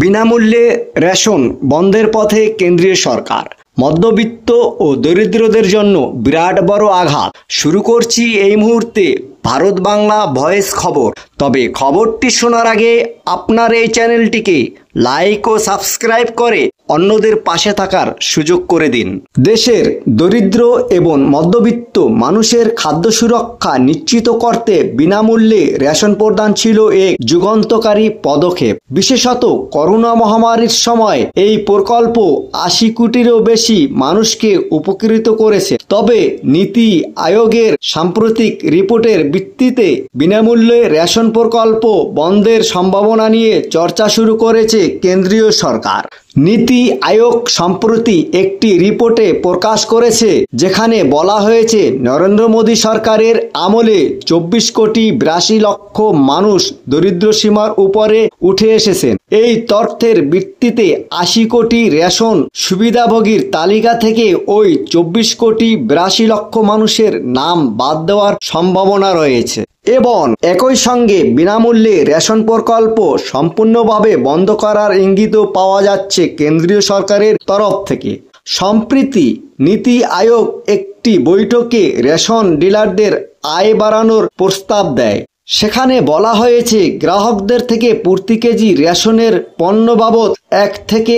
বিনামূল্যে রেশন বন্ধের পথে কেন্দ্রীয় সরকার। মধ্যবিত্ত ও দরিদ্রদের জন্য বিরাট বড় আঘাত। শুরু করছি এই মুহূর্তে ভারত বাংলা ভয়েস খবর। তবে খবরটি শোনার আগে আপনার এই চ্যানেলটিকে লাইক ও সাবস্ক্রাইব করে অন্যদের পাশে থাকার সুযোগ করে দিন। দেশের দরিদ্র এবং মধ্যবিত্ত মানুষের খাদ্য সুরক্ষা নিশ্চিত করতে বিনামূল্যে রেশন প্রদান ছিল এক যুগান্তকারী পদক্ষেপ। বিশেষত করোনা মহামারীর সময় এই প্রকল্প ৮০ কোটিরও বেশি মানুষকে উপকৃত করেছে। তবে নীতি আয়োগের সাম্প্রতিক রিপোর্টের ভিত্তিতে বিনামূল্যে রেশন প্রকল্প বন্ধের সম্ভাবনা নিয়ে চর্চা শুরু করেছে কেন্দ্রীয় সরকার। নীতি আয়োগ সম্প্রতি একটি রিপোর্টে প্রকাশ করেছে, যেখানে বলা হয়েছে নরেন্দ্র মোদী সরকারের আমলে 24,82,00,000 মানুষ দরিদ্র সীমার উপরে উঠে এসেছেন। এই তথ্যের ভিত্তিতে ৮০ কোটি রেশন সুবিধাভোগীর তালিকা থেকে ওই 24,82,00,000 মানুষের নাম বাদ দেওয়ার সম্ভাবনা রয়েছে। এবং একই সঙ্গে বিনামূল্যে রেশন প্রকল্প সম্পূর্ণভাবে বন্ধ করার ইঙ্গিতও পাওয়া যাচ্ছে কেন্দ্রীয় সরকারের তরফ থেকে। সম্প্রতি নীতি আয়োগ একটি বৈঠকে রেশন ডিলারদের আয় বাড়ানোর প্রস্তাব দেয়। সেখানে বলা হয়েছে, গ্রাহকদের থেকে প্রতি কেজি রেশনের পণ্য বাবদ ১ থেকে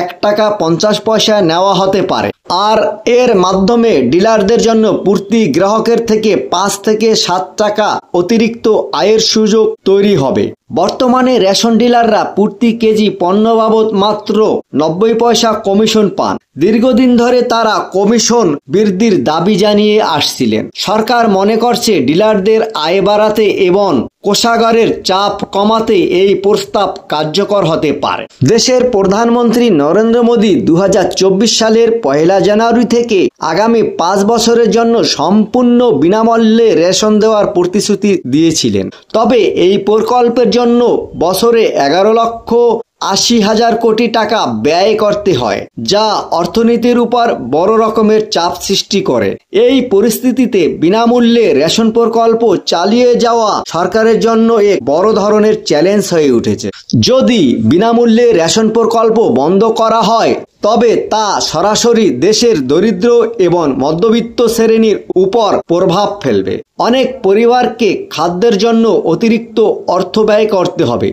১ টাকা ৫০ পয়সা নেওয়া হতে পারে। আর এর মাধ্যমে ডিলারদের জন্য প্রতি গ্রাহকের থেকে ৫ থেকে ৭ টাকা অতিরিক্ত আয়ের সুযোগ তৈরি হবে। বর্তমানে রেশন ডিলাররা প্রতি কেজি পণ্য বাবদ মাত্র ৯০ পয়সা কমিশন পান। দীর্ঘদিন ধরে তারা কমিশন বৃদ্ধির দাবি জানিয়ে আসছিলেন। সরকার মনে করছে ডিলারদের আয় বাড়াতে এবং কোষাগারের চাপ কমাতে এই প্রস্তাব কার্যকর হতে পারে। দেশের প্রধানমন্ত্রী নরেন্দ্র মোদী ২০২৪ সালের ১ জানুয়ারি থেকে আগামী ৫ বছরের জন্য সম্পূর্ণ বিনামূল্যে রেশন দেওয়ার প্রতিশ্রুতি দিয়েছিলেন। তবে এই প্রকল্পের জন্য বছরে ১১,৮০,০০০ কোটি টাকা ব্যয় করতে হয়, যা অর্থনীতির উপর বড় রকমের চাপ সৃষ্টি করে। এই পরিস্থিতিতে বিনামূল্যে রেশন প্রকল্প চালিয়ে যাওয়া সরকারের জন্য এক বড় ধরনের চ্যালেঞ্জ হয়ে উঠেছে। যদি বিনামূল্যে রেশন প্রকল্প বন্ধ করা হয়, তবে তা সরাসরি দেশের দরিদ্র এবং মধ্যবিত্ত শ্রেণীর উপর প্রভাব ফেলবে। অনেক পরিবারকে খাদ্যের জন্য অতিরিক্ত অর্থ ব্যয় করতে হবে,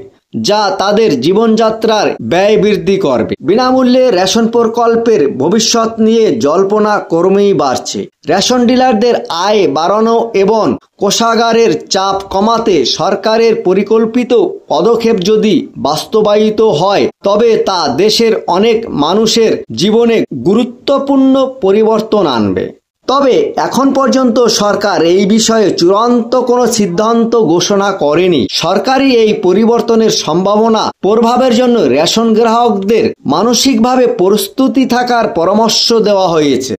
যা তাদের জীবনযাত্রার ব্যয় বৃদ্ধি করবে। বিনামূল্যে রেশন প্রকল্পের ভবিষ্যৎ নিয়ে জল্পনা ক্রমেই বাড়ছে। রেশন ডিলারদের আয় বাড়ানো এবং কোষাগারের চাপ কমাতে সরকারের পরিকল্পিত পদক্ষেপ যদি বাস্তবায়িত হয়, তবে তা দেশের অনেক মানুষের জীবনে গুরুত্বপূর্ণ পরিবর্তন আনবে। তবে এখন পর্যন্ত সরকার এই বিষয়ে চূড়ান্ত কোনো সিদ্ধান্ত ঘোষণা করেনি। সরকারি এই পরিবর্তনের সম্ভাবনা প্রভাবের জন্য রেশন গ্রাহকদের মানসিকভাবে প্রস্তুতি থাকার পরামর্শ দেওয়া হয়েছে।